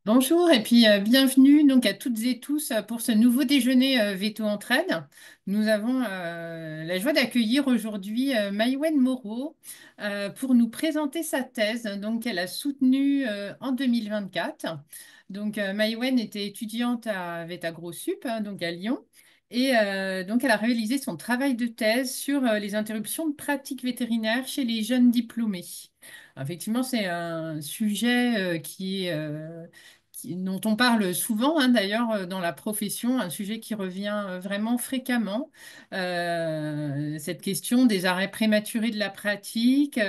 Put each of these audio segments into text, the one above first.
Bonjour et puis bienvenue donc à toutes et tous pour ce nouveau déjeuner Veto Entraide. Nous avons la joie d'accueillir aujourd'hui Maïwenn Moreau pour nous présenter sa thèse donc qu'elle a soutenue en 2024. Donc Maïwenn était étudiante à VETA GrosSup donc à Lyon et donc elle a réalisé son travail de thèse sur les interruptions de pratique vétérinaire chez les jeunes diplômés. Effectivement, c'est un sujet dont on parle souvent, hein, d'ailleurs, dans la profession, un sujet qui revient vraiment fréquemment. Cette question des arrêts prématurés de la pratique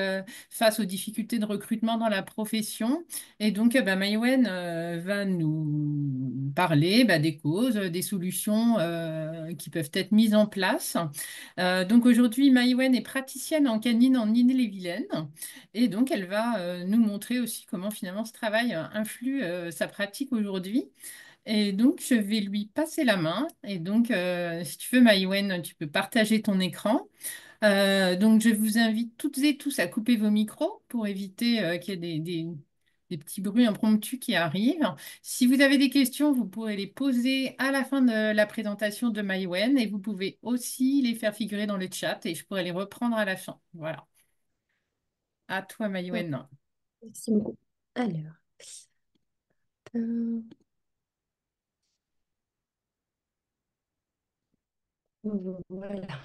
face aux difficultés de recrutement dans la profession. Et donc, Maïwenn va nous parler des causes, des solutions qui peuvent être mises en place. Donc aujourd'hui, Maïwenn est praticienne en canine en Ille-et-Vilaine. Et donc, elle va nous montrer aussi comment finalement ce travail influe sa pratique aujourd'hui. Et donc, je vais lui passer la main. Et donc, si tu veux, Maïwenn, tu peux partager ton écran. Donc, je vous invite toutes et tous à couper vos micros pour éviter qu'il y ait des petits bruits impromptus qui arrivent. Si vous avez des questions, vous pourrez les poser à la fin de la présentation de Maïwenn et vous pouvez aussi les faire figurer dans le chat et je pourrai les reprendre à la fin. Voilà. À toi, Ah, Maïwenn. merci beaucoup. Alors, euh, voilà.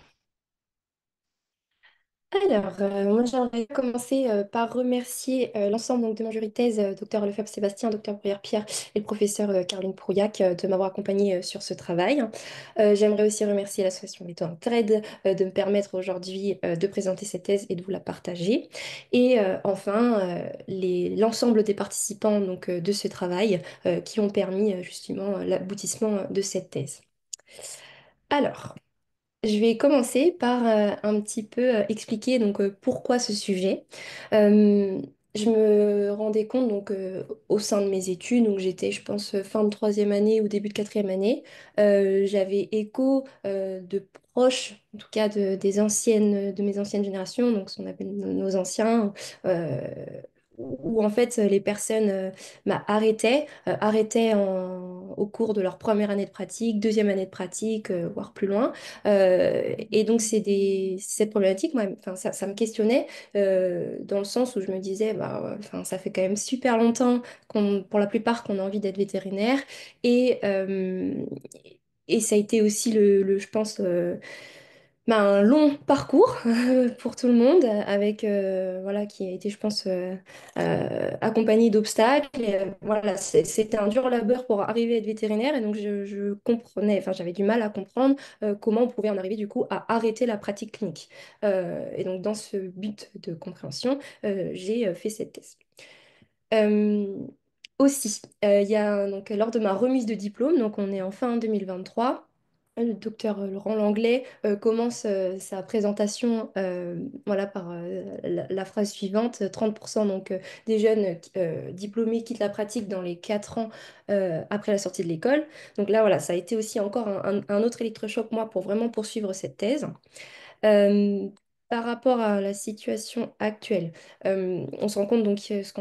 Moi j'aimerais commencer par remercier l'ensemble donc, de mon jury de thèse, Dr Lefebvre-Sébastien, Dr Bruyère-Pierre et le professeur Caroline Prouillac de m'avoir accompagnée sur ce travail. J'aimerais aussi remercier l'association Méthode Entraide de me permettre aujourd'hui de présenter cette thèse et de vous la partager. Et enfin, l'ensemble des participants donc, de ce travail qui ont permis justement l'aboutissement de cette thèse. Alors, je vais commencer par un petit peu expliquer donc pourquoi ce sujet. Euh, je me rendais compte donc au sein de mes études, donc j'étais je pense fin de troisième année ou début de quatrième année, j'avais écho de proches, en tout cas de mes anciennes générations, donc ce qu'on appelle nos anciens, euh, où en fait les personnes arrêtaient au cours de leur première année de pratique, deuxième année de pratique, voire plus loin. Et donc, cette problématique, moi, enfin, ça me questionnait dans le sens où je me disais, bah, ouais, enfin, ça fait quand même super longtemps pour la plupart, qu'on a envie d'être vétérinaire. Et, euh, et ça a été aussi, je pense, un long parcours pour tout le monde, avec, voilà, qui a été, je pense, accompagné d'obstacles. Et, voilà, c'était un dur labeur pour arriver à être vétérinaire. Et donc, je comprenais, enfin, j'avais du mal à comprendre comment on pouvait en arriver, du coup, à arrêter la pratique clinique. Et donc, dans ce but de compréhension, j'ai fait cette thèse. Euh, Aussi, il y a donc lors de ma remise de diplôme, donc on est en fin 2023, le docteur Laurent Langlais commence sa présentation voilà, par la phrase suivante: 30% donc, des jeunes diplômés quittent la pratique dans les 4 ans après la sortie de l'école. Donc là, voilà, ça a été aussi encore un autre électrochoc, moi, pour vraiment poursuivre cette thèse. Euh, Par rapport à la situation actuelle, on se rend compte donc ce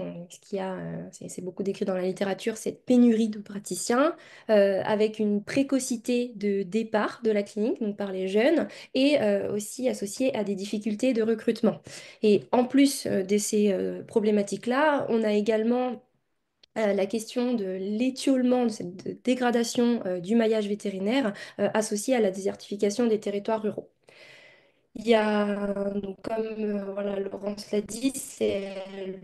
qu'il y a, c'est beaucoup décrit dans la littérature, cette pénurie de praticiens avec une précocité de départ de la clinique, donc par les jeunes, et aussi associée à des difficultés de recrutement. Et en plus de ces problématiques-là, on a également la question de l'étiolement, de cette dégradation du maillage vétérinaire associée à la désertification des territoires ruraux. Il y a, donc, comme voilà, Laurence l'a dit, c'est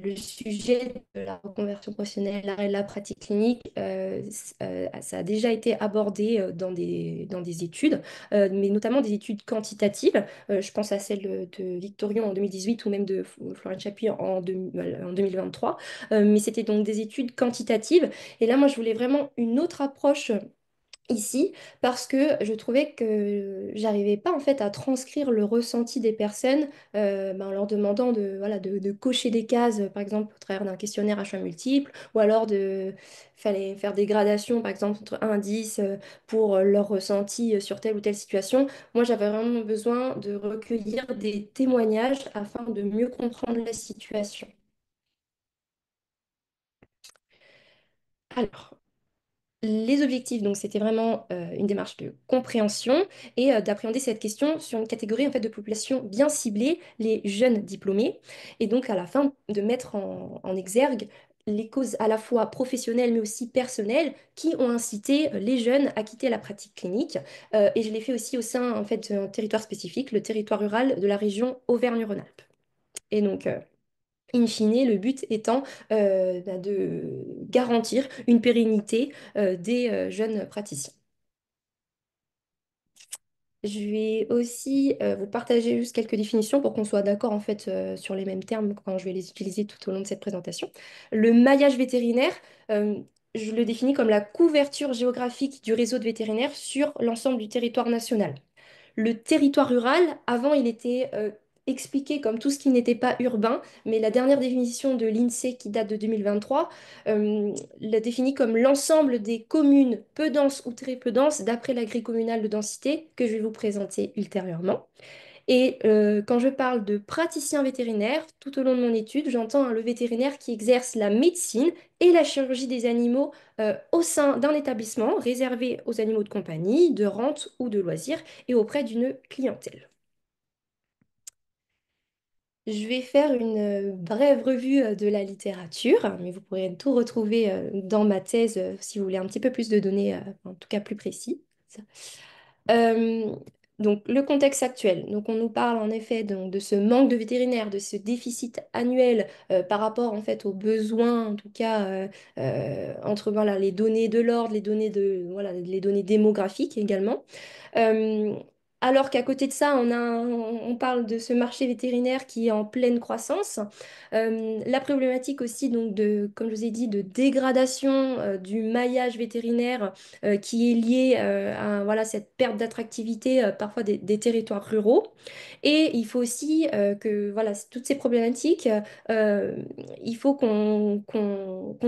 le sujet de la reconversion professionnelle, l'arrêt de la pratique clinique. Ça a déjà été abordé dans des études, mais notamment des études quantitatives. Je pense à celle de Victorion en 2018 ou même de Florence Chapuis en 2023. Mais c'était donc des études quantitatives. Et là, moi, je voulais vraiment une autre approche ici, parce que je trouvais que j'arrivais pas en fait à transcrire le ressenti des personnes en leur demandant voilà, de cocher des cases, par exemple au travers d'un questionnaire à choix multiples, ou alors fallait faire des gradations, par exemple entre 1 à 10 pour leur ressenti sur telle ou telle situation. Moi, j'avais vraiment besoin de recueillir des témoignages afin de mieux comprendre la situation. Alors, les objectifs, donc c'était vraiment une démarche de compréhension et d'appréhender cette question sur une catégorie en fait de population bien ciblée, les jeunes diplômés, et donc à la fin de mettre en exergue les causes à la fois professionnelles mais aussi personnelles qui ont incité les jeunes à quitter la pratique clinique. Et je l'ai fait aussi au sein en fait d'un territoire spécifique, le territoire rural de la région Auvergne-Rhône-Alpes. Et donc, in fine, le but étant de garantir une pérennité des jeunes praticiens. Je vais aussi vous partager juste quelques définitions pour qu'on soit d'accord en fait sur les mêmes termes quand je vais les utiliser tout au long de cette présentation. Le maillage vétérinaire, euh, je le définis comme la couverture géographique du réseau de vétérinaires sur l'ensemble du territoire national. Le territoire rural, avant, il était expliqué comme tout ce qui n'était pas urbain, mais la dernière définition de l'INSEE qui date de 2023 l'a définit comme l'ensemble des communes peu denses ou très peu denses d'après la grille communale de densité que je vais vous présenter ultérieurement. Et quand je parle de praticien vétérinaire, tout au long de mon étude, j'entends le vétérinaire qui exerce la médecine et la chirurgie des animaux au sein d'un établissement réservé aux animaux de compagnie, de rente ou de loisirs et auprès d'une clientèle. Je vais faire une brève revue de la littérature, mais vous pourrez tout retrouver dans ma thèse si vous voulez un petit peu plus de données, en tout cas plus précis. Euh, donc, le contexte actuel. Donc, on nous parle en effet donc, de ce manque de vétérinaires, de ce déficit annuel par rapport en fait aux besoins, en tout cas entre voilà, les données de l'ordre, les données voilà, les données démographiques également. Euh, Alors qu'à côté de ça, on parle de ce marché vétérinaire qui est en pleine croissance. La problématique aussi, donc de, comme je vous ai dit, de dégradation du maillage vétérinaire qui est liée à voilà, cette perte d'attractivité parfois des territoires ruraux. Et il faut aussi que voilà, toutes ces problématiques, euh, il faut qu'on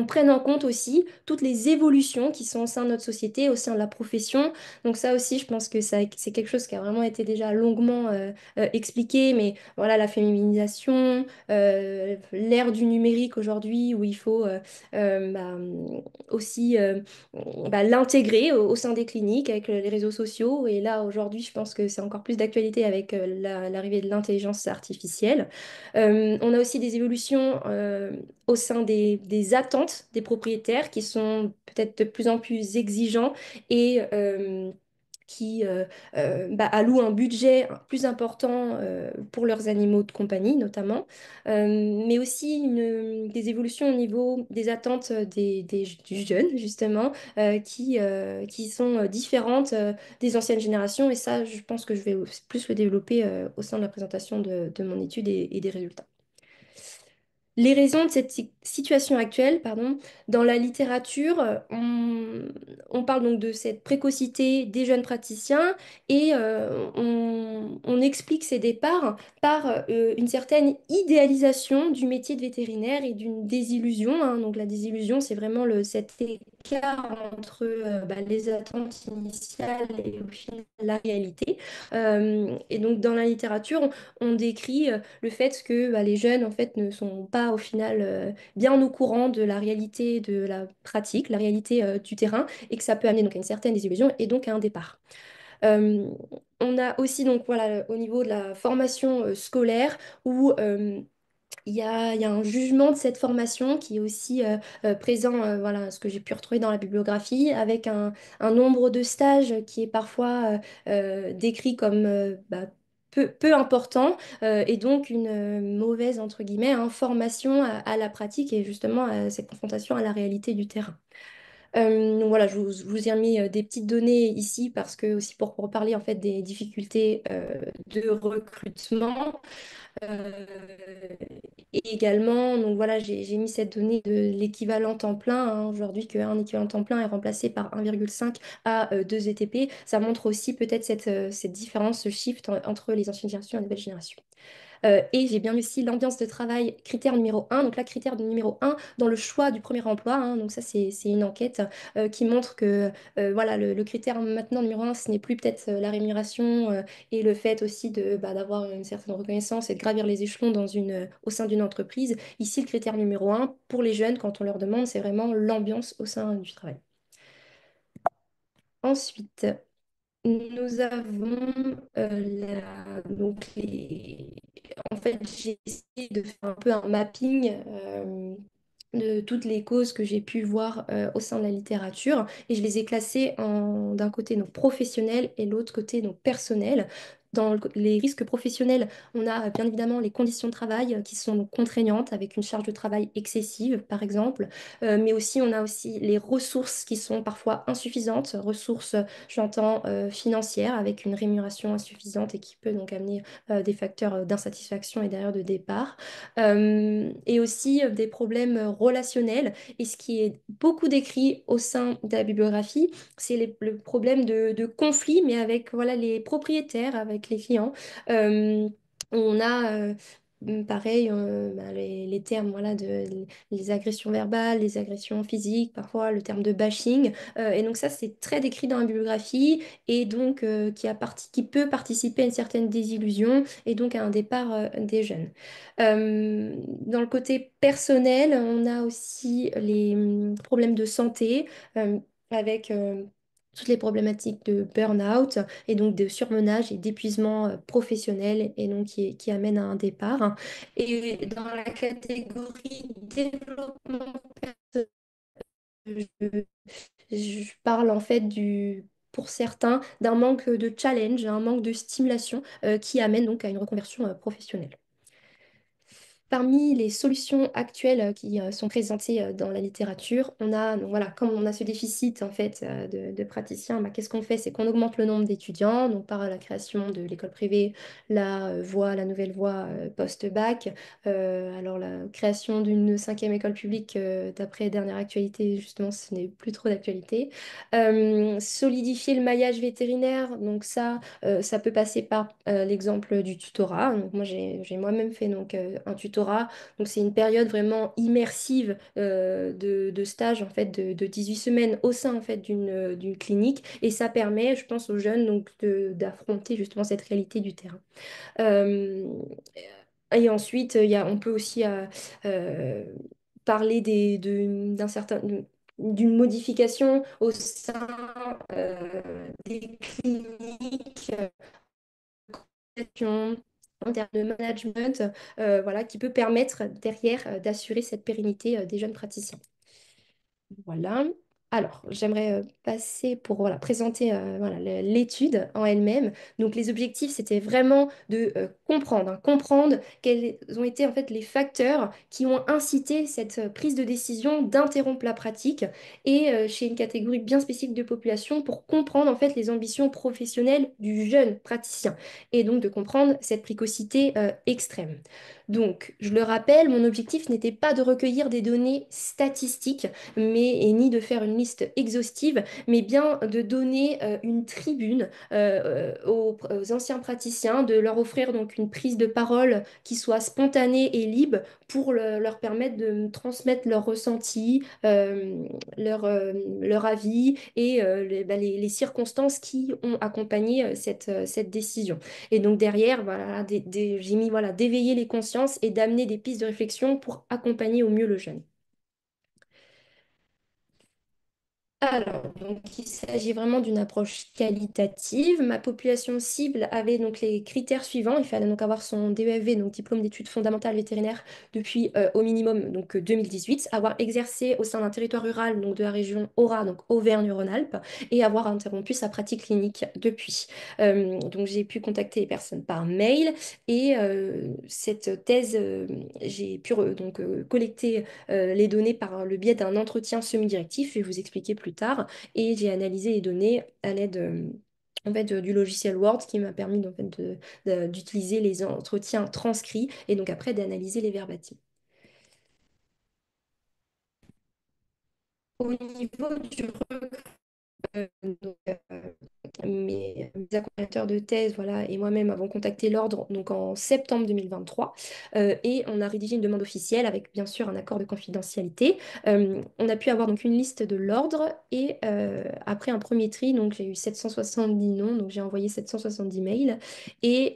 prenne en compte aussi toutes les évolutions qui sont au sein de notre société, au sein de la profession. Donc ça aussi, je pense que c'est quelque chose qui a vraiment été déjà longuement expliqué, mais voilà, la féminisation, l'ère du numérique aujourd'hui où il faut aussi l'intégrer au sein des cliniques avec les réseaux sociaux. Et là, aujourd'hui, je pense que c'est encore plus d'actualité avec l'arrivée de l'intelligence artificielle. On a aussi des évolutions au sein des attentes des propriétaires qui sont peut-être de plus en plus exigeants et qui allouent un budget plus important pour leurs animaux de compagnie notamment, mais aussi des évolutions au niveau des attentes du jeune justement, qui sont différentes des anciennes générations et ça je pense que je vais plus le développer au sein de la présentation de mon étude et des résultats. Les raisons de cette situation actuelle, pardon, dans la littérature, on parle donc de cette précocité des jeunes praticiens et on explique ces départs par une certaine idéalisation du métier de vétérinaire et d'une désillusion, hein. Donc la désillusion, c'est vraiment cet écart entre les attentes initiales et au final la réalité. Et donc dans la littérature, on décrit le fait que les jeunes en fait ne sont pas au final bien au courant de la réalité de la pratique, la réalité du terrain, et que ça peut amener donc à une certaine désillusion et donc à un départ. Euh, on a aussi donc voilà au niveau de la formation scolaire où il y a un jugement de cette formation qui est aussi présent, voilà, ce que j'ai pu retrouver dans la bibliographie, avec un nombre de stages qui est parfois décrit comme peu important, et donc une mauvaise, entre guillemets, hein, formation à la pratique et justement à cette confrontation à la réalité du terrain. Donc voilà, je vous ai mis des petites données ici parce que aussi pour reparler en fait des difficultés de recrutement. Euh, et également, donc voilà, j'ai mis cette donnée de l'équivalent temps plein, hein, aujourd'hui qu'un équivalent temps plein est remplacé par 1,5 à 2 ETP. Ça montre aussi peut-être cette différence, ce shift entre les anciennes générations et les nouvelles générations. Et j'ai bien aussi l'ambiance de travail, critère numéro un. Donc là, critère numéro un dans le choix du premier emploi, hein. Donc ça, c'est une enquête qui montre que voilà, le critère maintenant numéro un, ce n'est plus peut-être la rémunération et le fait aussi d'avoir une certaine reconnaissance et de gravir les échelons au sein d'une entreprise. Ici, le critère numéro un pour les jeunes, quand on leur demande, c'est vraiment l'ambiance au sein du travail. Ensuite, nous avons en fait, j'ai essayé de faire un peu un mapping de toutes les causes que j'ai pu voir au sein de la littérature et je les ai classées d'un côté donc, professionnel et l'autre côté donc, personnel. Dans les risques professionnels, on a bien évidemment les conditions de travail qui sont donc, contraignantes avec une charge de travail excessive, par exemple. Mais aussi on a aussi les ressources qui sont parfois insuffisantes, ressources j'entends financières avec une rémunération insuffisante et qui peut donc amener des facteurs d'insatisfaction et d'ailleurs de départ. Et aussi des problèmes relationnels. Et ce qui est beaucoup décrit au sein de la bibliographie, c'est le problème de conflit, mais avec voilà, les propriétaires, avec les clients. Euh, on a pareil, les termes voilà, les agressions verbales, les agressions physiques, parfois le terme de bashing. Et donc ça, c'est très décrit dans la bibliographie et donc qui peut participer à une certaine désillusion et donc à un départ des jeunes. Dans le côté personnel, on a aussi les problèmes de santé avec toutes les problématiques de burn-out et donc de surmenage et d'épuisement professionnel et donc qui amène à un départ. Et dans la catégorie développement personnel, je, je parle en fait pour certains d'un manque de challenge, un manque de stimulation qui amène donc à une reconversion professionnelle. Parmi les solutions actuelles qui sont présentées dans la littérature, on a, donc voilà, comme on a ce déficit en fait de praticiens, bah, qu'est-ce qu'on fait? C'est qu'on augmente le nombre d'étudiants, donc par la création de l'école privée, la nouvelle voie post-bac. Alors la création d'une cinquième école publique, d'après dernière actualité, justement, ce n'est plus trop d'actualité. Solidifier le maillage vétérinaire, donc ça peut passer par l'exemple du tutorat. Donc moi, j'ai moi-même fait donc, un tutorat. Donc c'est une période vraiment immersive de stage en fait, de 18 semaines au sein en fait, d'une clinique. Et ça permet, je pense, aux jeunes donc, d'affronter justement cette réalité du terrain. Euh, et ensuite, on peut aussi euh, parler d'un certain d'une modification au sein des cliniques en termes de management, voilà, qui peut permettre derrière d'assurer cette pérennité des jeunes praticiens. Voilà. Alors, j'aimerais passer pour voilà, présenter voilà, l'étude en elle-même. Donc, les objectifs, c'était vraiment de comprendre, hein, comprendre quels ont été en fait les facteurs qui ont incité cette prise de décision d'interrompre la pratique et chez une catégorie bien spécifique de population pour comprendre en fait les ambitions professionnelles du jeune praticien et donc de comprendre cette précocité extrême. Donc, je le rappelle, mon objectif n'était pas de recueillir des données statistiques et ni de faire une liste exhaustive, mais bien de donner une tribune aux anciens praticiens, de leur offrir donc une prise de parole qui soit spontanée et libre pour leur permettre de me transmettre leurs ressentis, leur avis et les circonstances qui ont accompagné cette décision. Et donc derrière, voilà, j'ai mis voilà, d'éveiller les consciences et d'amener des pistes de réflexion pour accompagner au mieux le jeune. Alors, donc, il s'agit vraiment d'une approche qualitative. Ma population cible avait donc les critères suivants. Il fallait donc avoir son DEFV, donc diplôme d'études fondamentales vétérinaires, depuis au minimum donc 2018, avoir exercé au sein d'un territoire rural donc de la région Aura, donc Auvergne-Rhône-Alpes, et avoir interrompu sa pratique clinique depuis. Donc, j'ai pu contacter les personnes par mail et cette thèse, j'ai pu collecter les données par le biais d'un entretien semi-directif, je vais vous expliquer plus tard, et j'ai analysé les données à l'aide en fait, du logiciel Word qui m'a permis en fait, d'utiliser les entretiens transcrits et donc après d'analyser les verbatims. Au niveau du donc, accompagnateurs de thèse, voilà, et moi-même avons contacté l'ordre donc en septembre 2023 et on a rédigé une demande officielle avec bien sûr un accord de confidentialité. On a pu avoir donc une liste de l'ordre et après un premier tri, donc j'ai eu 770 noms, donc j'ai envoyé 770 mails et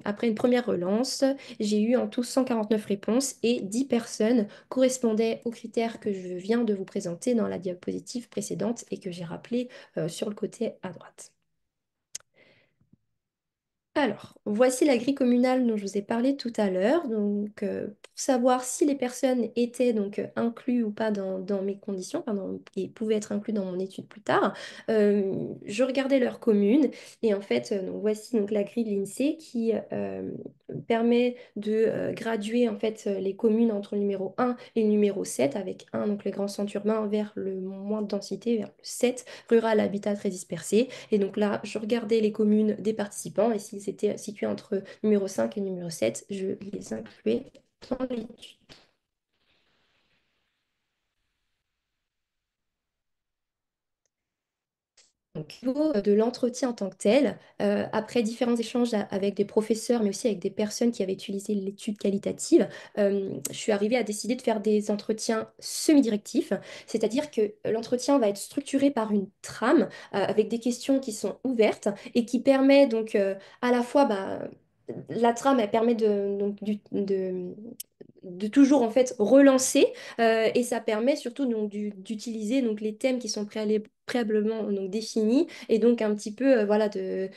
après une première relance, j'ai eu en tout 149 réponses et 10 personnes correspondaient aux critères que je viens de vous présenter dans la diapositive précédente et que j'ai rappelé sur le côté à droite. Alors, voici la grille communale dont je vous ai parlé tout à l'heure. Donc, pour savoir si les personnes étaient donc inclus ou pas dans mes conditions, pardon, et pouvaient être inclus dans mon étude plus tard, je regardais leur commune. Et en fait, donc, voici donc la grille de l'INSEE qui permet de graduer en fait les communes entre le numéro 1 et le numéro 7, avec 1, donc les grands centres urbains, vers le moins de densité, vers le 7, rural, habitat très dispersé. Et donc là, je regardais les communes des participants et s'ils étaient situés entre numéro 5 et numéro 7, je les incluais dans l'étude. Donc, au niveau de l'entretien en tant que tel, après différents échanges avec des professeurs, mais aussi avec des personnes qui avaient utilisé l'étude qualitative, je suis arrivée à décider de faire des entretiens semi-directifs, c'est-à-dire que l'entretien va être structuré par une trame avec des questions qui sont ouvertes et qui permet donc à la fois, bah, la trame, elle permet de toujours en fait relancer et ça permet surtout donc d'utiliser donc les thèmes qui sont préalablement donc définis et donc un petit peu voilà de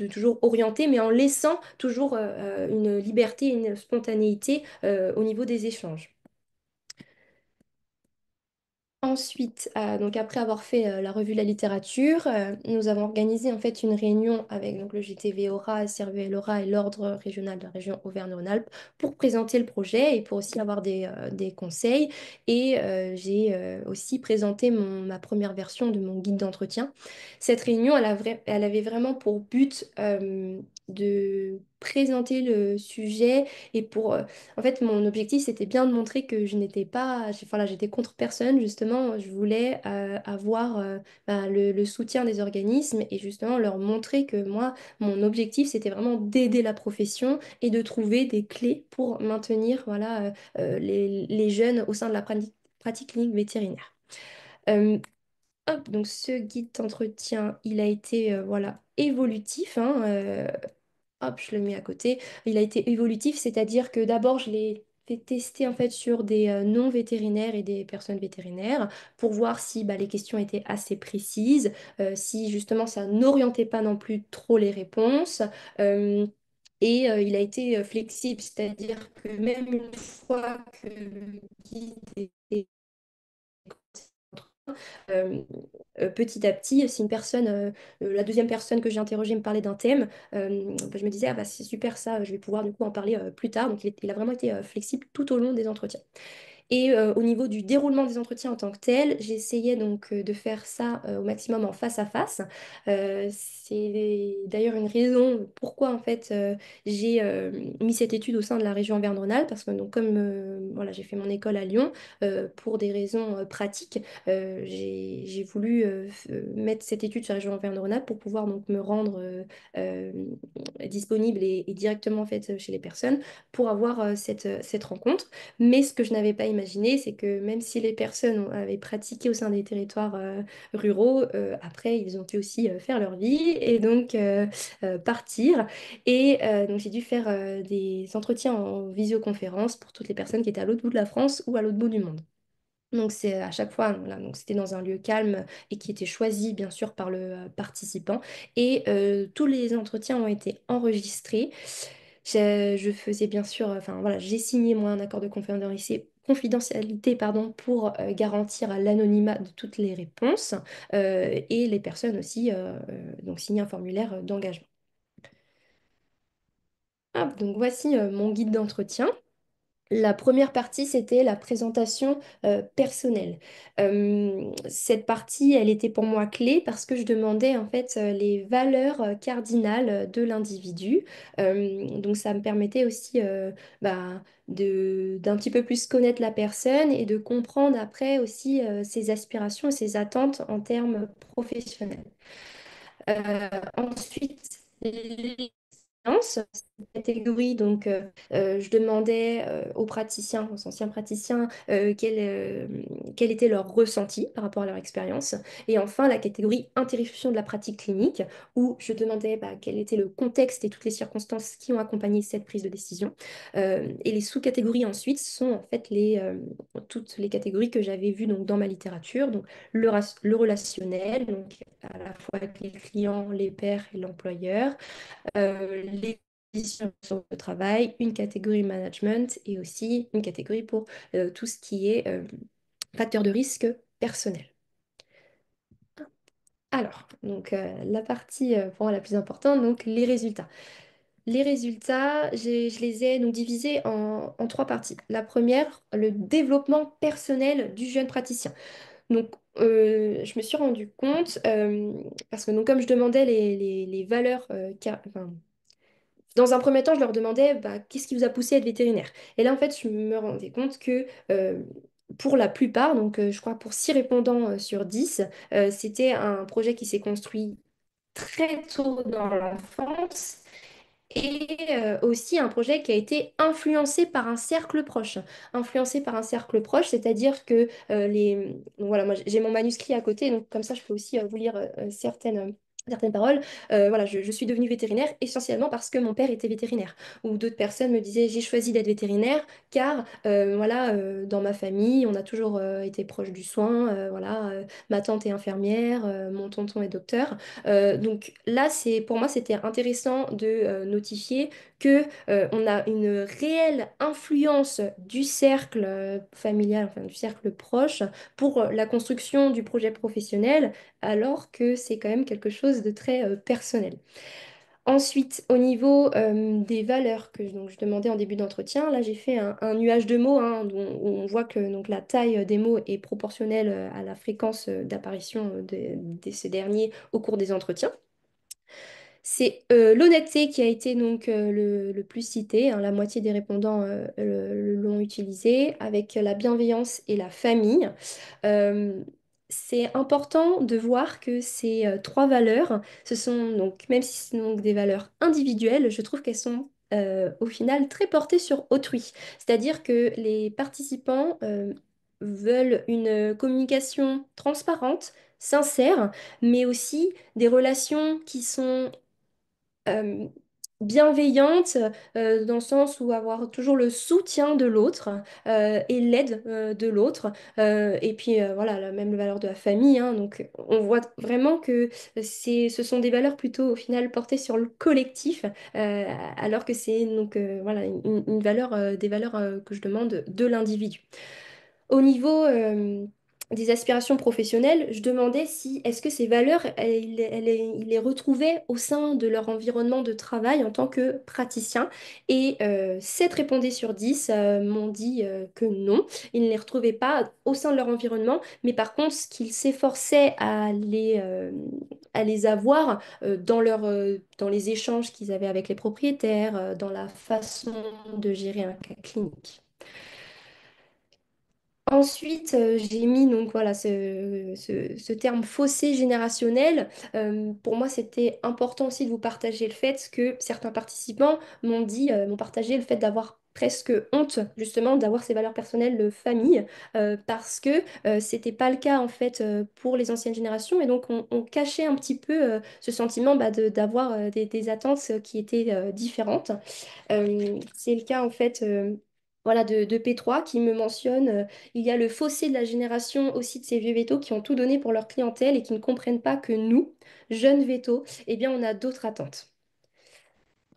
toujours orienter mais en laissant toujours une liberté, une spontanéité au niveau des échanges. Ensuite, donc après avoir fait la revue de la littérature, nous avons organisé en fait une réunion avec donc, le GTV Aura, CRVL Aura et l'Ordre régional de la région Auvergne-Rhône-Alpes pour présenter le projet et pour aussi avoir des conseils. Et j'ai aussi présenté ma première version de mon guide d'entretien. Cette réunion, elle avait vraiment pour but de présenter le sujet et pour en fait, mon objectif, c'était bien de montrer que je n'étais pas, voilà, j'étais contre personne, justement. Je voulais avoir bah, le soutien des organismes et justement leur montrer que moi, mon objectif, c'était vraiment d'aider la profession et de trouver des clés pour maintenir voilà, les jeunes au sein de la pratique clinique vétérinaire. Euh, Hop, donc ce guide d'entretien, il a été voilà, évolutif, hein, hop, je le mets à côté. Il a été évolutif, c'est-à-dire que d'abord, je l'ai fait tester en fait sur des non-vétérinaires et des personnes vétérinaires pour voir si bah, les questions étaient assez précises, si justement ça n'orientait pas non plus trop les réponses. Euh, et il a été flexible, c'est-à-dire que même une fois que le guide était euh, petit à petit, si une personne, la deuxième personne que j'ai interrogée me parlait d'un thème, bah, je me disais, ah, bah, c'est super ça, je vais pouvoir du coup en parler plus tard. Donc il a vraiment été flexible tout au long des entretiens. Et au niveau du déroulement des entretiens en tant que tel, j'essayais donc de faire ça au maximum en face à face. C'est d'ailleurs une raison pourquoi en fait j'ai mis cette étude au sein de la région Auvergne-Rhône-Alpes parce que donc comme voilà j'ai fait mon école à Lyon pour des raisons pratiques, j'ai voulu mettre cette étude sur la région Auvergne-Rhône-Alpes pour pouvoir donc me rendre euh, disponible et directement en fait chez les personnes pour avoir cette rencontre. Mais ce que je n'avais pas imaginé, c'est que même si les personnes avaient pratiqué au sein des territoires ruraux, après, ils ont pu aussi faire leur vie et donc partir. Et donc, j'ai dû faire des entretiens en visioconférence pour toutes les personnes qui étaient à l'autre bout de la France ou à l'autre bout du monde. Donc c'est à chaque fois, voilà, donc c'était dans un lieu calme et qui était choisi bien sûr par le participant. Et tous les entretiens ont été enregistrés. Je faisais bien sûr, enfin voilà, j'ai signé moi un accord de confidentialité, pardon, pour garantir l'anonymat de toutes les réponses et les personnes aussi donc signer un formulaire d'engagement. Hop, donc voici mon guide d'entretien. La première partie, c'était la présentation personnelle. Cette partie, elle était pour moi clé parce que je demandais en fait les valeurs cardinales de l'individu. Donc ça me permettait aussi bah, d'un petit peu plus connaître la personne et de comprendre après aussi ses aspirations et ses attentes en termes professionnels. Ensuite, cette catégorie, donc je demandais aux praticiens, aux anciens praticiens, quel était leur ressenti par rapport à leur expérience. Et enfin, la catégorie interruption de la pratique clinique, où je demandais bah, quel était le contexte et toutes les circonstances qui ont accompagné cette prise de décision. Et les sous-catégories ensuite sont en fait toutes les catégories que j'avais vues donc, dans ma littérature, donc le relationnel, donc à la fois avec les clients, les pairs et l'employeur, les conditions sur le travail, une catégorie management et aussi une catégorie pour tout ce qui est facteur de risque personnel. Alors, donc la partie pour moi la plus importante, donc les résultats. Les résultats, je les ai donc divisés en trois parties. La première, le développement personnel du jeune praticien. Donc, je me suis rendu compte, parce que donc, comme je demandais les valeurs, enfin, dans un premier temps, je leur demandais bah, qu'est-ce qui vous a poussé à être vétérinaire. Et là, en fait, je me rendais compte que pour la plupart, donc je crois pour 6 répondants sur 10, c'était un projet qui s'est construit très tôt dans l'enfance et aussi un projet qui a été influencé par un cercle proche. Influencé par un cercle proche, c'est-à-dire que donc voilà, moi j'ai mon manuscrit à côté, donc comme ça je peux aussi vous lire certaines paroles. Voilà, je suis devenue vétérinaire essentiellement parce que mon père était vétérinaire. Ou d'autres personnes me disaient j'ai choisi d'être vétérinaire car voilà, dans ma famille, on a toujours été proche du soin. Voilà, ma tante est infirmière, mon tonton est docteur. Donc là, pour moi, c'était intéressant de notifier que on a une réelle influence du cercle familial, enfin du cercle proche, pour la construction du projet professionnel, alors que c'est quand même quelque chose de très personnel. Ensuite, au niveau des valeurs que donc, je demandais en début d'entretien, là j'ai fait un nuage de mots hein, où on voit que donc, la taille des mots est proportionnelle à la fréquence d'apparition de ces derniers au cours des entretiens. C'est l'honnêteté qui a été donc le plus cité, hein, la moitié des répondants l'ont utilisé, avec la bienveillance et la famille. Euh, c'est important de voir que ces trois valeurs, ce sont donc, même si ce sont donc des valeurs individuelles, je trouve qu'elles sont au final très portées sur autrui. C'est-à-dire que les participants veulent une communication transparente, sincère, mais aussi des relations qui sont euh, bienveillante dans le sens où avoir toujours le soutien de l'autre et l'aide de l'autre. Et puis voilà, la même valeur de la famille. Hein. Donc on voit vraiment que ce sont des valeurs plutôt au final portées sur le collectif, alors que c'est donc voilà, une valeur, des valeurs que je demande de l'individu. Au niveau des aspirations professionnelles, je demandais si est-ce que ces valeurs, ils les retrouvaient au sein de leur environnement de travail en tant que praticien. Et 7 répondait sur 10 m'ont dit que non, ils ne les retrouvaient pas au sein de leur environnement, mais par contre, ce qu'ils s'efforçaient à les avoir dans les échanges qu'ils avaient avec les propriétaires, dans la façon de gérer un cas clinique. Ensuite, j'ai mis donc voilà ce terme fossé générationnel. Pour moi, c'était important aussi de vous partager le fait que certains participants m'ont partagé le fait d'avoir presque honte justement d'avoir ces valeurs personnelles de famille parce que c'était pas le cas en fait pour les anciennes générations et donc on cachait un petit peu ce sentiment bah, d'avoir des attentes qui étaient différentes. C'est le cas en fait voilà, de P3 qui me mentionne, il y a le fossé de la génération aussi de ces vieux vétos qui ont tout donné pour leur clientèle et qui ne comprennent pas que nous, jeunes vétos, eh bien on a d'autres attentes.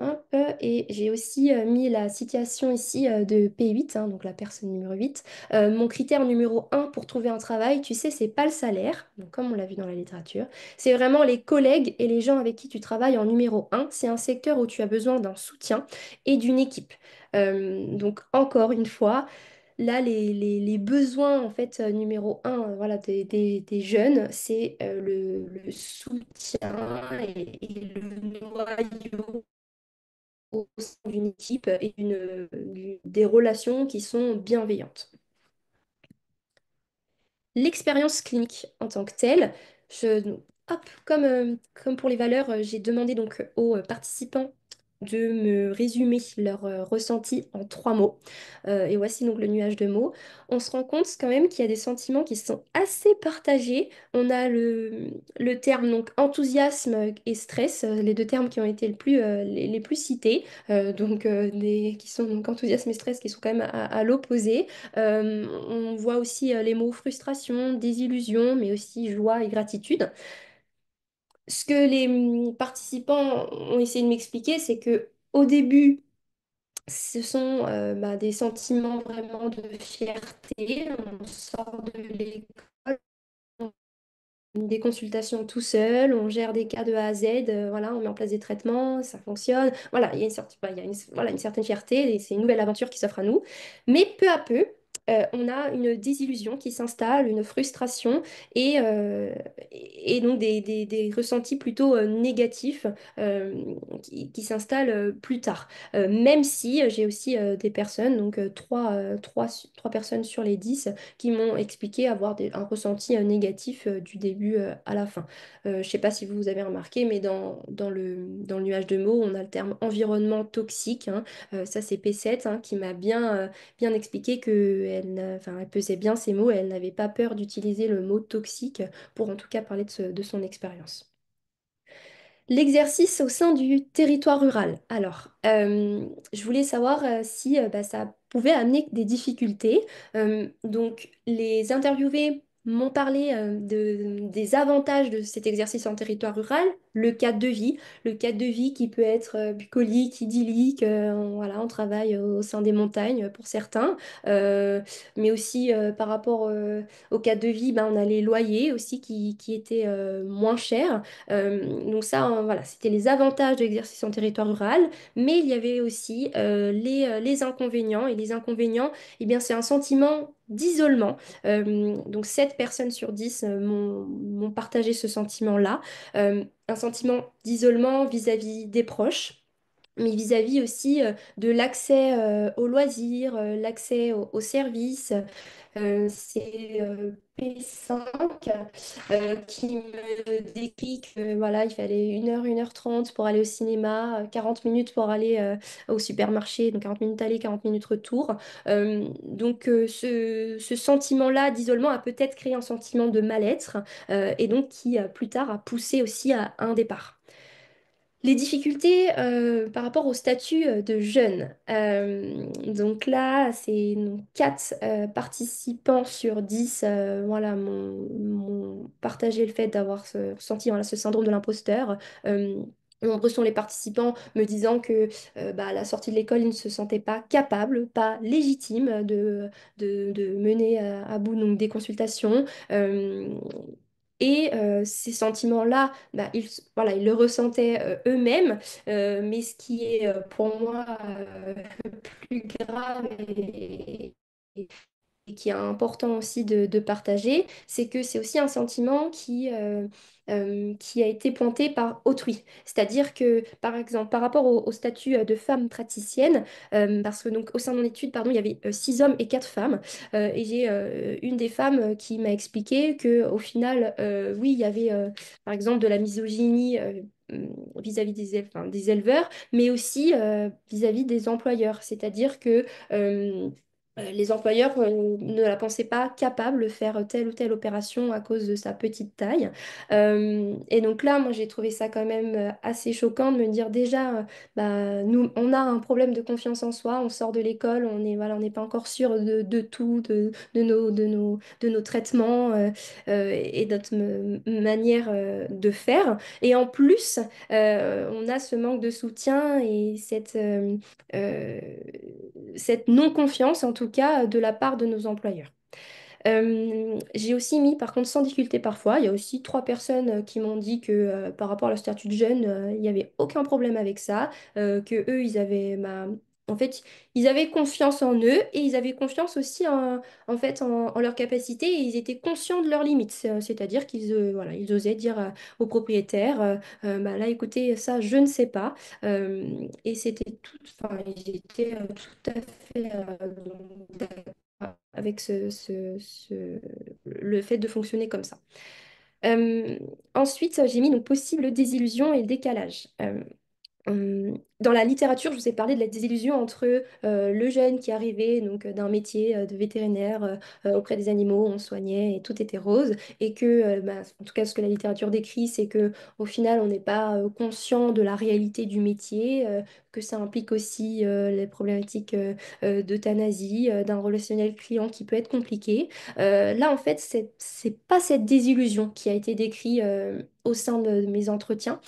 Hop, et j'ai aussi mis la citation ici de P8, hein, donc la personne numéro 8. Mon critère numéro 1 pour trouver un travail, tu sais, c'est pas le salaire, donc comme on l'a vu dans la littérature, c'est vraiment les collègues et les gens avec qui tu travailles en numéro 1. C'est un secteur où tu as besoin d'un soutien et d'une équipe. Donc encore une fois, là, les besoins en fait numéro 1 voilà, des jeunes, c'est le soutien et le noyau au sein d'une équipe et des relations qui sont bienveillantes. L'expérience clinique en tant que telle, hop, comme pour les valeurs, j'ai demandé donc aux participants de me résumer leur ressenti en 3 mots. Et voici donc le nuage de mots. On se rend compte quand même qu'il y a des sentiments qui sont assez partagés. On a le terme donc enthousiasme et stress, les deux termes qui ont été les plus cités, qui sont donc enthousiasme et stress qui sont quand même à l'opposé. On voit aussi les mots frustration, désillusion, mais aussi joie et gratitude. Ce que les participants ont essayé de m'expliquer, c'est que au début, ce sont des sentiments vraiment de fierté. On sort de l'école, des consultations tout seul, on gère des cas de A à Z, voilà, on met en place des traitements, ça fonctionne. Voilà, il y a voilà, une certaine fierté et c'est une nouvelle aventure qui s'offre à nous. Mais peu à peu, on a une désillusion qui s'installe, une frustration et donc des ressentis plutôt négatifs qui s'installent plus tard. Même si j'ai aussi des personnes, donc trois personnes sur les 10 qui m'ont expliqué avoir un ressenti négatif du début à la fin. Je ne sais pas si vous avez remarqué, mais dans le nuage de mots, on a le terme environnement toxique, hein. Ça, c'est P7 hein, qui m'a bien expliqué enfin, elle pesait bien ses mots et elle n'avait pas peur d'utiliser le mot toxique pour en tout cas parler de son expérience. L'exercice au sein du territoire rural. Alors, je voulais savoir si ça pouvait amener des difficultés. Donc, les interviewés m'ont parlé des avantages de cet exercice en territoire rural, le cadre de vie qui peut être bucolique, idyllique, voilà, on travaille au sein des montagnes pour certains, mais aussi par rapport au cadre de vie, ben, on a les loyers aussi qui étaient moins chers. Donc ça, hein, voilà, c'était les avantages de l'exercice en territoire rural, mais il y avait aussi les inconvénients. Et les inconvénients, eh bien, c'est un sentiment d'isolement. Donc 7 personnes sur 10 m'ont partagé ce sentiment-là. Un sentiment d'isolement vis-à-vis des proches. Mais vis-à-vis aussi de l'accès aux loisirs, l'accès aux services, c'est P5 qui me décrit que voilà, il fallait 1 heure 30 pour aller au cinéma, 40 minutes pour aller au supermarché, donc 40 minutes aller, 40 minutes retour. Ce sentiment-là d'isolement a peut-être créé un sentiment de mal-être et donc qui plus tard a poussé aussi à un départ. Les difficultés par rapport au statut de jeune. Donc là, c'est donc 4 participants sur 10 voilà, m'ont partagé le fait d'avoir ressenti voilà, ce syndrome de l'imposteur. Nombreux sont les participants me disant que à la sortie de l'école, ils ne se sentaient pas capables, pas légitimes de mener à bout donc, des consultations. Euh, ces sentiments-là, voilà, ils le ressentaient eux-mêmes, mais ce qui est pour moi plus grave et qui est important aussi de partager, c'est que c'est aussi un sentiment qui a été pointé par autrui. C'est-à-dire que, par exemple, par rapport au statut de femme praticienne, parce que donc au sein de mon étude, pardon, il y avait 6 hommes et 4 femmes, et j'ai une des femmes qui m'a expliqué que au final, oui, il y avait par exemple de la misogynie. Vis-à-vis enfin, des éleveurs, mais aussi vis-à-vis des employeurs. C'est-à-dire que les employeurs ne la pensaient pas capable de faire telle ou telle opération à cause de sa petite taille. Et donc là, moi, j'ai trouvé ça quand même assez choquant de me dire déjà, nous, on a un problème de confiance en soi, on sort de l'école, voilà, on n'est pas encore sûr de tout, de nos traitements et de notre manière de faire. Et en plus, on a ce manque de soutien et euh, cette non-confiance, en tout cas, de la part de nos employeurs. J'ai aussi mis, par contre, sans difficulté parfois, il y a aussi 3 personnes qui m'ont dit que par rapport à leur statut de jeune, il n'y avait aucun problème avec ça, que eux, en fait, ils avaient confiance en eux et ils avaient confiance aussi en fait, en leur capacité et ils étaient conscients de leurs limites. C'est-à-dire qu'ils voilà, ils osaient dire aux propriétaires, là, écoutez, ça, je ne sais pas. Et c'était tout, enfin, ils étaient tout à fait avec le fait de fonctionner comme ça. Euh, Ensuite, j'ai mis donc possible désillusion et décalage. Dans la littérature, je vous ai parlé de la désillusion entre le jeune qui arrivait donc d'un métier de vétérinaire auprès des animaux, on soignait et tout était rose, et que, bah, en tout cas, ce que la littérature décrit, c'est que au final, on n'est pas conscient de la réalité du métier, que ça implique aussi les problématiques d'euthanasie, d'un relationnel client qui peut être compliqué. Là, en fait, c'est pas cette désillusion qui a été décrite au sein de mes entretiens.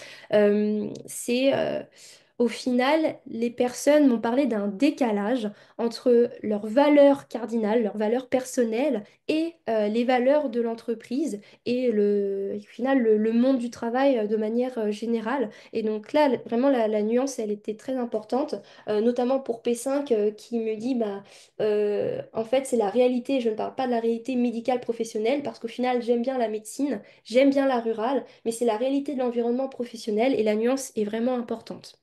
Au final, les personnes m'ont parlé d'un décalage entre leurs valeurs cardinales, leurs valeurs personnelles et les valeurs de l'entreprise et au final, le monde du travail de manière générale. Et donc là, vraiment, la nuance, elle était très importante, notamment pour P5 qui me dit, bah, en fait, c'est la réalité, je ne parle pas de la réalité médicale professionnelle parce qu'au final, j'aime bien la médecine, j'aime bien la rurale, mais c'est la réalité de l'environnement professionnel et la nuance est vraiment importante.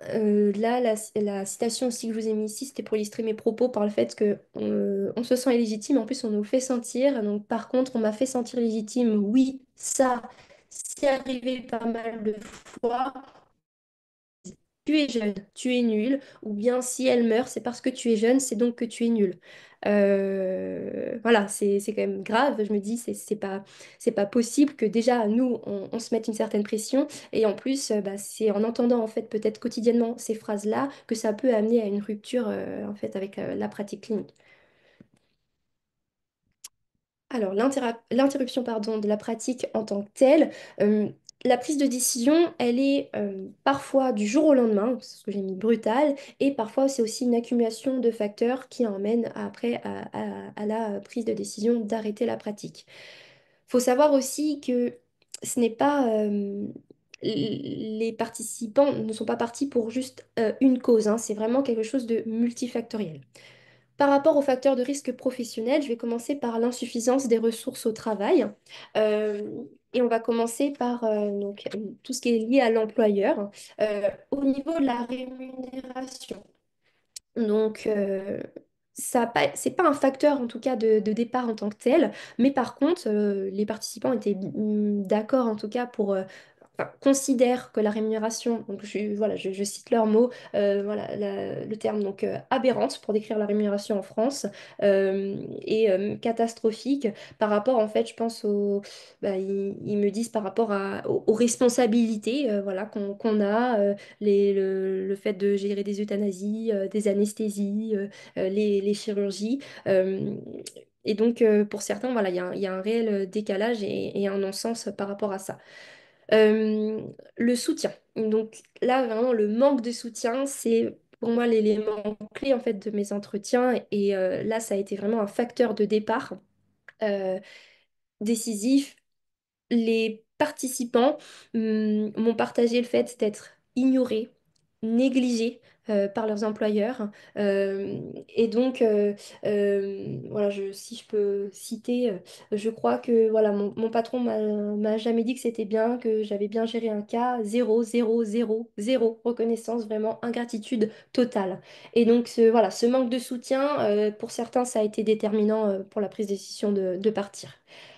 Là, la citation aussi que je vous ai mis ici, c'était pour illustrer mes propos par le fait que on se sent illégitime, en plus on nous le fait sentir. Donc, par contre, on m'a fait sentir légitime, oui, ça, c'est arrivé pas mal de fois. Tu es jeune, tu es nul, ou bien si elle meurt, c'est parce que tu es jeune, c'est donc que tu es nul. Voilà, c'est quand même grave. Je me dis, c'est pas possible que déjà, nous, on se mette une certaine pression. Et en plus, bah, c'est en entendant, en fait, peut-être quotidiennement ces phrases-là que ça peut amener à une rupture, en fait, avec la pratique clinique. Alors, l'interruption, pardon, de la pratique en tant que telle, euh, la prise de décision, elle est parfois du jour au lendemain, c'est ce que j'ai mis brutal, et parfois c'est aussi une accumulation de facteurs qui emmènent après à la prise de décision d'arrêter la pratique. Faut savoir aussi que ce n'est pas... les participants ne sont pas partis pour juste une cause, hein, c'est vraiment quelque chose de multifactoriel. Par rapport aux facteurs de risque professionnel, je vais commencer par l'insuffisance des ressources au travail. Euh, et on va commencer par donc, tout ce qui est lié à l'employeur. Au niveau de la rémunération, donc, c'est pas un facteur en tout cas de départ en tant que tel, mais par contre, les participants étaient d'accord en tout cas pour, enfin, considèrent que la rémunération, donc voilà, je cite leurs mots, voilà, le terme donc aberrante pour décrire la rémunération en France est catastrophique par rapport en fait, je pense bah, ils me disent par rapport aux responsabilités, voilà, qu'on a. Le fait de gérer des euthanasies, des anesthésies, les chirurgies. Et donc, pour certains, voilà, il y a un réel décalage et un non-sens par rapport à ça. Euh, le soutien. Donc là, vraiment, le manque de soutien, c'est pour moi l'élément clé en fait de mes entretiens. Et là, ça a été vraiment un facteur de départ décisif. Les participants m'ont partagé le fait d'être ignorés, négligés par leurs employeurs. Euh, et donc, voilà, si je peux citer, je crois que voilà, mon patron m'a jamais dit que c'était bien, que j'avais bien géré un cas. Zéro, zéro, zéro, zéro reconnaissance, vraiment ingratitude totale. Et donc, voilà, ce manque de soutien, pour certains, ça a été déterminant pour la prise de décision de partir.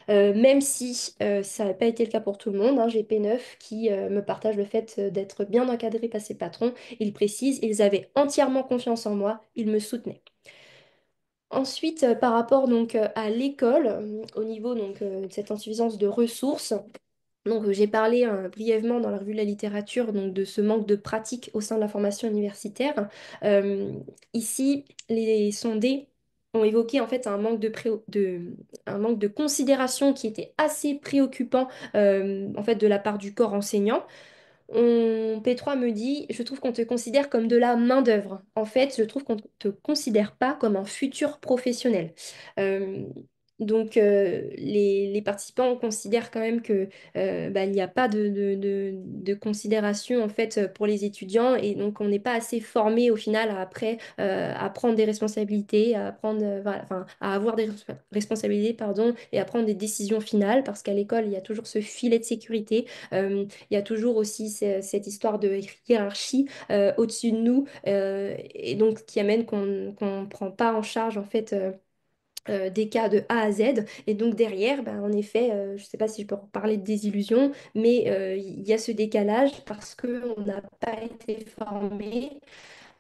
Même si ça n'a pas été le cas pour tout le monde, hein, j'ai P9 qui me partage le fait d'être bien encadré par ses patrons. Ils précisent, ils avaient entièrement confiance en moi, ils me soutenaient. Ensuite, par rapport donc à l'école, au niveau donc de cette insuffisance de ressources, donc, j'ai parlé brièvement dans la revue de la littérature donc, de ce manque de pratique au sein de la formation universitaire. Euh, Ici, les sondés ont évoqué en fait un manque de considération qui était assez préoccupant en fait de la part du corps enseignant. P3 me dit, je trouve qu'on te considère comme de la main-d'œuvre. En fait, je trouve qu'on ne te considère pas comme un futur professionnel. Euh, donc, les participants considèrent quand même que bah, il n'y a pas de considération en fait pour les étudiants et donc on n'est pas assez formé au final après à prendre des responsabilités, à prendre, voilà, enfin, à avoir des responsabilités, pardon, et à prendre des décisions finales parce qu'à l'école il y a toujours ce filet de sécurité. Il y a toujours aussi cette histoire de hiérarchie au-dessus de nous et donc qui amène qu'on ne prend pas en charge en fait des cas de A à Z. Et donc derrière, ben, en effet, je ne sais pas si je peux parler de désillusion, mais il y a ce décalage parce qu'on n'a pas été formé.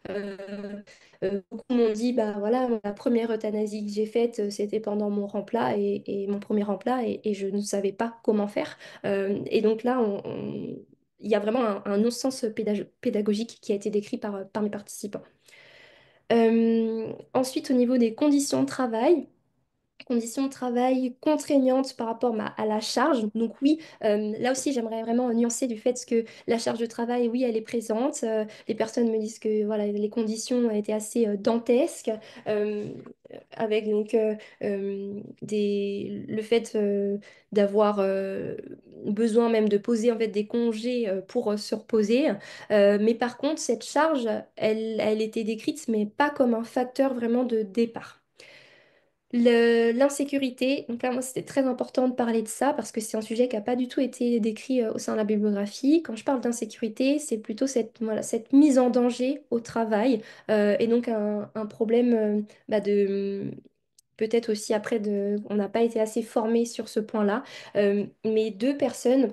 Euh, Beaucoup m'ont dit, bah voilà, la première euthanasie que j'ai faite, c'était pendant mon remplat et mon premier remplat et je ne savais pas comment faire. Et donc là, il y a vraiment un non-sens pédagogique qui a été décrit par mes participants. Ensuite, au niveau des conditions de travail contraignantes par rapport à la charge. Donc oui, là aussi, j'aimerais vraiment nuancer du fait que la charge de travail, oui, elle est présente. Les personnes me disent que voilà, les conditions étaient assez dantesques, euh, avec donc le fait d'avoir besoin même de poser en fait des congés pour se reposer. Mais par contre, cette charge, elle était décrite, mais pas comme un facteur vraiment de départ. L'insécurité, donc là, moi, c'était très important de parler de ça parce que c'est un sujet qui n'a pas du tout été décrit au sein de la bibliographie. Quand je parle d'insécurité, c'est plutôt voilà, cette mise en danger au travail et donc un problème bah, de. Peut-être aussi après, on n'a pas été assez formé sur ce point-là, mais deux personnes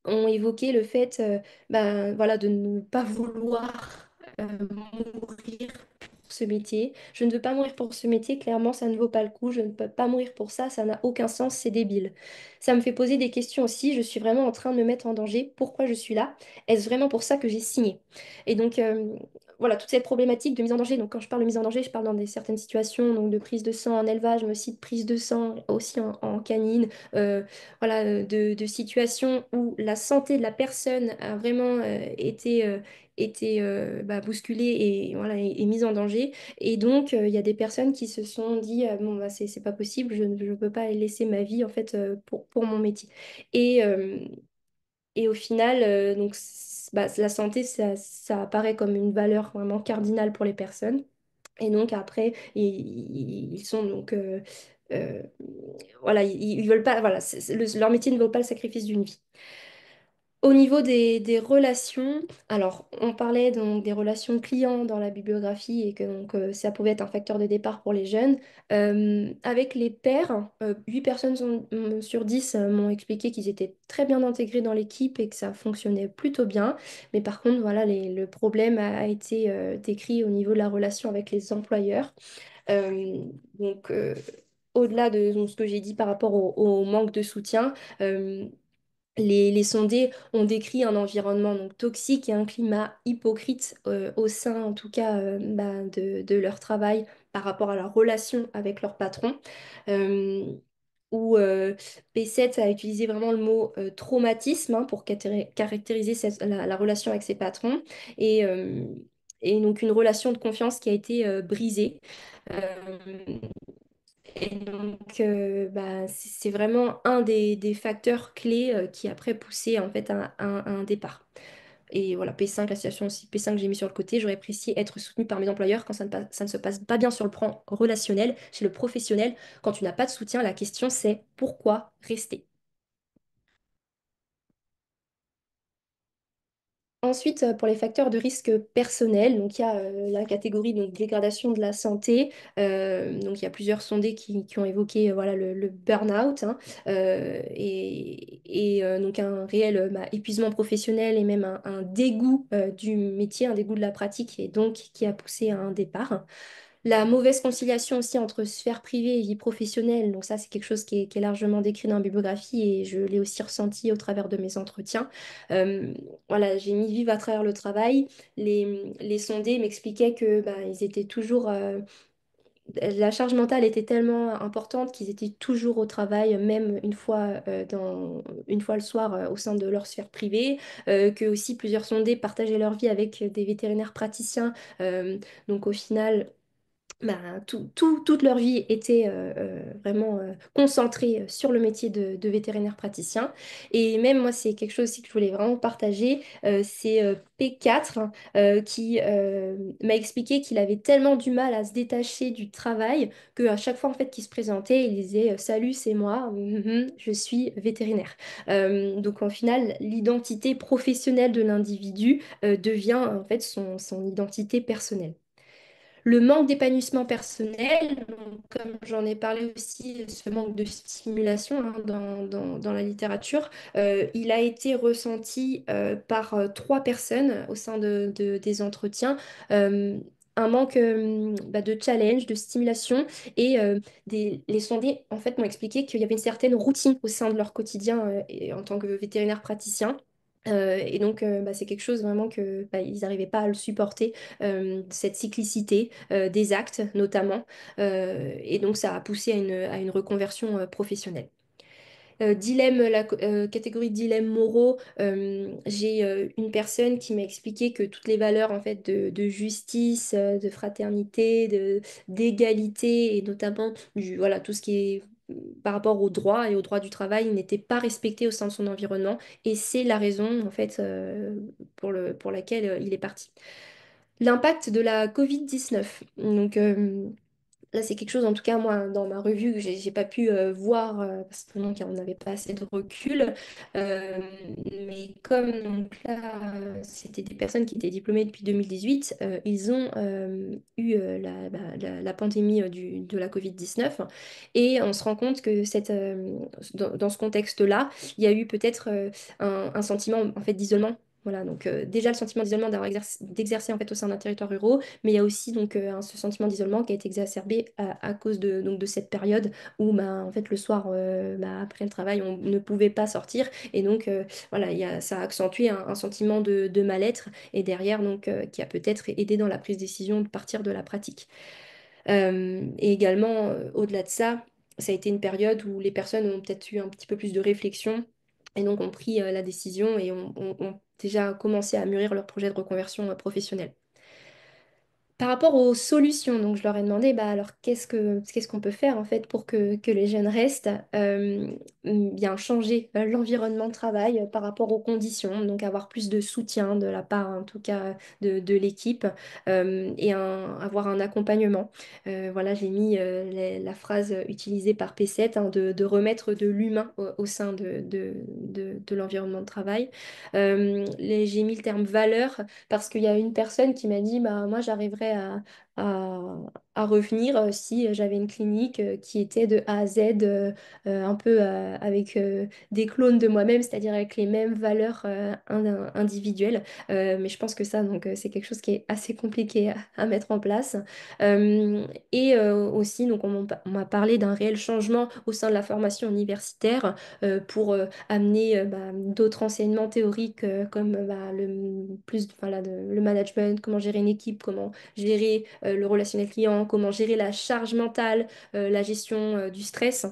ont évoqué le fait bah, voilà, de ne pas vouloir mourir pour ce métier. Je ne veux pas mourir pour ce métier, clairement, ça ne vaut pas le coup. Je ne peux pas mourir pour ça n'a aucun sens, c'est débile. Ça me fait poser des questions aussi. Je suis vraiment en train de me mettre en danger. Pourquoi je suis là? Est-ce vraiment pour ça que j'ai signé? Et donc, voilà, toute cette problématique de mise en danger. Donc, quand je parle de mise en danger, je parle dans certaines situations donc de prise de sang en élevage, mais aussi de prise de sang aussi en canine. Voilà, de situations où la santé de la personne a vraiment été bah, bousculée et, voilà, et mise en danger. Et donc, il y a des personnes qui se sont dit, bon, bah, c'est pas possible, je ne peux pas laisser ma vie en fait pour mon métier. Et, euh, et au final, donc, bah, la santé, ça apparaît comme une valeur vraiment cardinale pour les personnes. Et donc après, ils sont donc euh, voilà, ils veulent pas, voilà, leur métier ne vaut pas le sacrifice d'une vie. Au niveau des relations, alors on parlait donc des relations clients dans la bibliographie et que donc ça pouvait être un facteur de départ pour les jeunes. Avec les pairs, 8 personnes sur 10 m'ont expliqué qu'ils étaient très bien intégrés dans l'équipe et que ça fonctionnait plutôt bien. Mais par contre, voilà, le problème a été décrit au niveau de la relation avec les employeurs. Euh, donc, au-delà de donc, ce que j'ai dit par rapport au manque de soutien, les sondés ont décrit un environnement donc, toxique et un climat hypocrite au sein, en tout cas, bah, de leur travail par rapport à leur relation avec leur patron. Euh, où P7 a utilisé vraiment le mot traumatisme hein, pour caractériser la relation avec ses patrons et donc une relation de confiance qui a été brisée. Euh, et donc, bah, c'est vraiment un des facteurs clés qui après poussé en fait à un départ. Et voilà, P5, la situation aussi, P5 que j'ai mis sur le côté, j'aurais apprécié être soutenue par mes employeurs quand ça ne se passe pas bien sur le plan relationnel, chez le professionnel. Quand tu n'as pas de soutien, la question c'est pourquoi rester? Ensuite, pour les facteurs de risque personnel, donc il y a la catégorie donc, dégradation de la santé. Donc il y a plusieurs sondés qui ont évoqué voilà, le burn-out hein, donc un réel bah, épuisement professionnel et même un dégoût du métier, un dégoût de la pratique et donc qui a poussé à un départ. La mauvaise conciliation aussi entre sphère privée et vie professionnelle, donc ça c'est quelque chose qui est largement décrit dans la bibliographie et je l'ai aussi ressenti au travers de mes entretiens. Euh, voilà, j'ai mis vivre à travers le travail. Les sondés m'expliquaient que bah, ils étaient toujours, la charge mentale était tellement importante qu'ils étaient toujours au travail, même une fois le soir au sein de leur sphère privée, que aussi plusieurs sondés partageaient leur vie avec des vétérinaires praticiens. Donc au final bah, toute leur vie était vraiment concentrée sur le métier de vétérinaire praticien. Et même moi, c'est quelque chose aussi que je voulais vraiment partager. C'est P4 hein, qui m'a expliqué qu'il avait tellement du mal à se détacher du travail qu'à chaque fois en fait, qu'il se présentait, il disait Salut, c'est moi, je suis vétérinaire. Donc, en final, l'identité professionnelle de l'individu devient en fait son identité personnelle. Le manque d'épanouissement personnel, donc, comme j'en ai parlé aussi, ce manque de stimulation hein, dans la littérature, il a été ressenti par trois personnes au sein des entretiens. Euh, un manque de challenge, de stimulation et les sondés en fait m'ont expliqué qu'il y avait une certaine routine au sein de leur quotidien et en tant que vétérinaire praticien. Et donc, c'est quelque chose vraiment que ils n'arrivaient pas à le supporter, cette cyclicité des actes notamment. Et donc, ça a poussé à une reconversion professionnelle. Catégorie dilemme moraux, j'ai une personne qui m'a expliqué que toutes les valeurs en fait de justice, de fraternité, d'égalité et notamment voilà, tout ce qui est par rapport aux droits et aux droits du travail n'étaient pas respectés au sein de son environnement et c'est la raison en fait pour laquelle il est parti. L'impact de la Covid-19. Donc, là, c'est quelque chose, en tout cas, moi, dans ma revue, que j'ai pas pu voir parce que donc, on n'avait pas assez de recul. Euh, mais comme donc, là, c'était des personnes qui étaient diplômées depuis 2018, ils ont eu la pandémie de la Covid-19. Et on se rend compte que dans ce contexte-là, il y a eu peut-être un sentiment en fait, d'isolement. Voilà, donc déjà le sentiment d'isolement d'exercer en fait au sein d'un territoire rural, mais il y a aussi donc ce sentiment d'isolement qui a été exacerbé à cause de cette période où bah, en fait le soir après le travail on ne pouvait pas sortir et donc voilà ça a accentué un sentiment de mal-être et derrière donc qui a peut-être aidé dans la prise de décision de partir de la pratique. Et également au-delà de ça, ça a été une période où les personnes ont peut-être eu un petit peu plus de réflexion et donc ont pris la décision et ont déjà commencé à mûrir leur projet de reconversion professionnelle. Par rapport aux solutions, donc je leur ai demandé, bah alors qu'est-ce qu'on peut faire en fait pour que les jeunes restent, bien changer l'environnement de travail par rapport aux conditions, donc avoir plus de soutien de la part en tout cas de l'équipe et avoir un accompagnement. Voilà, j'ai mis la phrase utilisée par P7 hein, de remettre de l'humain au sein de l'environnement de travail. J'ai mis le terme valeur parce qu'il y a une personne qui m'a dit, bah, moi j'arriverais à, à revenir si j'avais une clinique qui était de A à Z, un peu avec des clones de moi-même, c'est-à-dire avec les mêmes valeurs individuelles. Mais je pense que ça, donc, c'est quelque chose qui est assez compliqué à mettre en place. Et aussi, donc, on m'a parlé d'un réel changement au sein de la formation universitaire pour amener d'autres enseignements théoriques comme voilà, le management, comment gérer une équipe, comment gérer le relationnel client, comment gérer la charge mentale, la gestion du stress.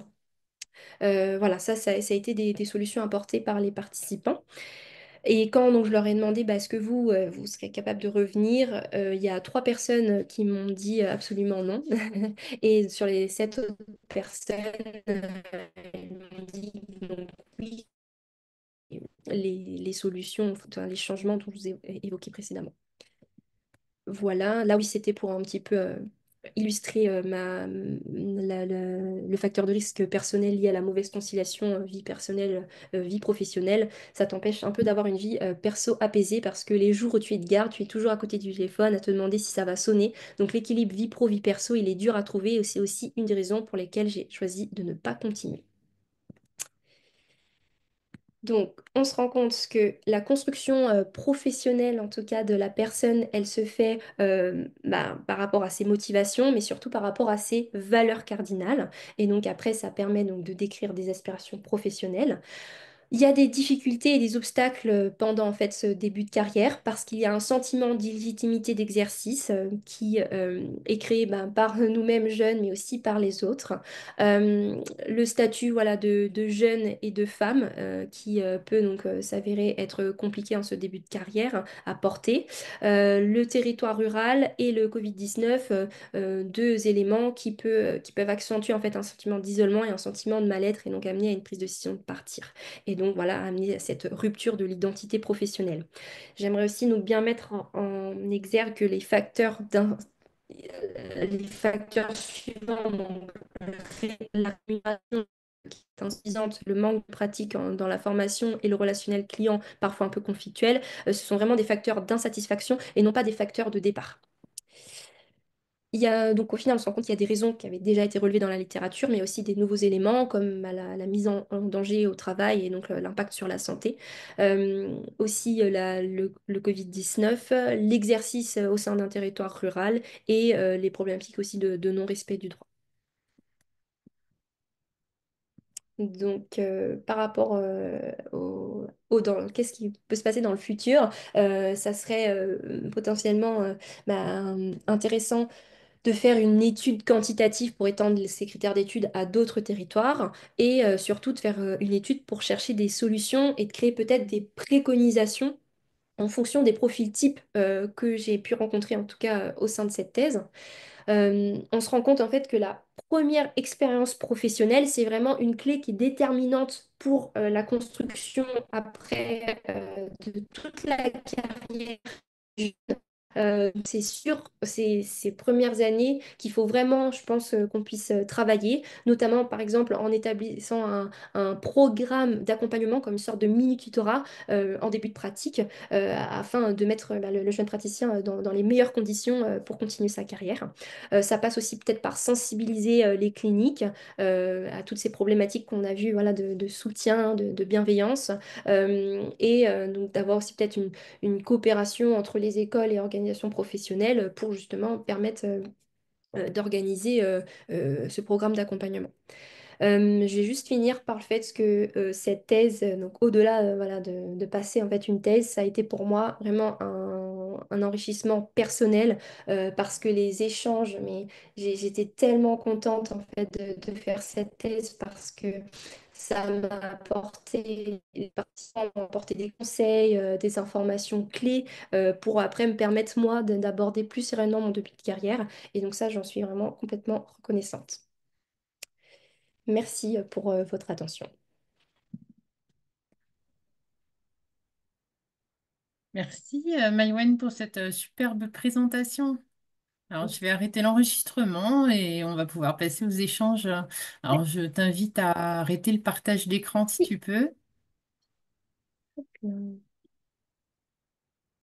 Voilà, ça a été des solutions apportées par les participants. Et quand donc, je leur ai demandé, bah, est-ce que vous serez capable de revenir, il y a trois personnes qui m'ont dit absolument non. Et sur les sept autres personnes, elles m'ont dit donc oui, les solutions, enfin, les changements dont je vous ai évoqués précédemment. Voilà, là oui, c'était pour un petit peu illustrer le facteur de risque personnel lié à la mauvaise conciliation vie personnelle, vie professionnelle. Ça t'empêche un peu d'avoir une vie perso apaisée parce que les jours où tu es de garde, tu es toujours à côté du téléphone à te demander si ça va sonner. Donc l'équilibre vie pro, vie perso, il est dur à trouver et c'est aussi une des raisons pour lesquelles j'ai choisi de ne pas continuer. Donc, on se rend compte que la construction professionnelle, en tout cas de la personne, elle se fait par rapport à ses motivations, mais surtout par rapport à ses valeurs cardinales. Et donc après, ça permet donc de décrire des aspirations professionnelles. Il y a des difficultés et des obstacles pendant en fait ce début de carrière parce qu'il y a un sentiment d'illégitimité d'exercice qui est créé par nous-mêmes jeunes mais aussi par les autres. Le statut voilà, de jeune et de femme qui peut donc s'avérer être compliqué en ce début de carrière à porter. Le territoire rural et le Covid-19, deux éléments qui peuvent accentuer en fait un sentiment d'isolement et un sentiment de mal-être et donc amener à une prise de décision de partir et donc voilà, amener à cette rupture de l'identité professionnelle. J'aimerais aussi donc bien mettre en exergue que les facteurs suivants, donc la rémunération qui est insuffisante, le manque de pratique dans la formation et le relationnel client parfois un peu conflictuel, ce sont vraiment des facteurs d'insatisfaction et non pas des facteurs de départ. Il y a, donc au final, on se rend compte qu'il y a des raisons qui avaient déjà été relevées dans la littérature, mais aussi des nouveaux éléments comme bah, la mise en danger au travail et donc l'impact sur la santé. Aussi le Covid-19, l'exercice au sein d'un territoire rural et les problématiques aussi de non-respect du droit. Donc, par rapport qu'est-ce qui peut se passer dans le futur, ça serait potentiellement bah, intéressant de faire une étude quantitative pour étendre ces critères d'étude à d'autres territoires et surtout de faire une étude pour chercher des solutions et de créer peut-être des préconisations en fonction des profils types que j'ai pu rencontrer en tout cas au sein de cette thèse. On se rend compte en fait que la première expérience professionnelle, c'est vraiment une clé qui est déterminante pour la construction après de toute la carrière. C'est sûr, c'est ces premières années qu'il faut vraiment, je pense, qu'on puisse travailler, notamment par exemple en établissant un programme d'accompagnement comme une sorte de mini-tutorat en début de pratique, afin de mettre bah, le jeune praticien dans les meilleures conditions pour continuer sa carrière. Ça passe aussi peut-être par sensibiliser les cliniques à toutes ces problématiques qu'on a vues, voilà, de soutien, de bienveillance, et donc d'avoir aussi peut-être une coopération entre les écoles et organisations professionnelles pour justement permettre d'organiser ce programme d'accompagnement. Je vais juste finir par le fait que cette thèse, donc au-delà voilà, de passer en fait une thèse, ça a été pour moi vraiment un enrichissement personnel parce que les échanges, mais j'étais tellement contente en fait de faire cette thèse parce que ça m'a apporté, les participants m'ont apporté des conseils, des informations clés pour après me permettre moi d'aborder plus sereinement mon début de carrière. Et donc ça, j'en suis vraiment complètement reconnaissante. Merci pour votre attention. Merci, Maïwen, pour cette superbe présentation. Alors, je vais arrêter l'enregistrement et on va pouvoir passer aux échanges. Alors, je t'invite à arrêter le partage d'écran si tu peux. Oui.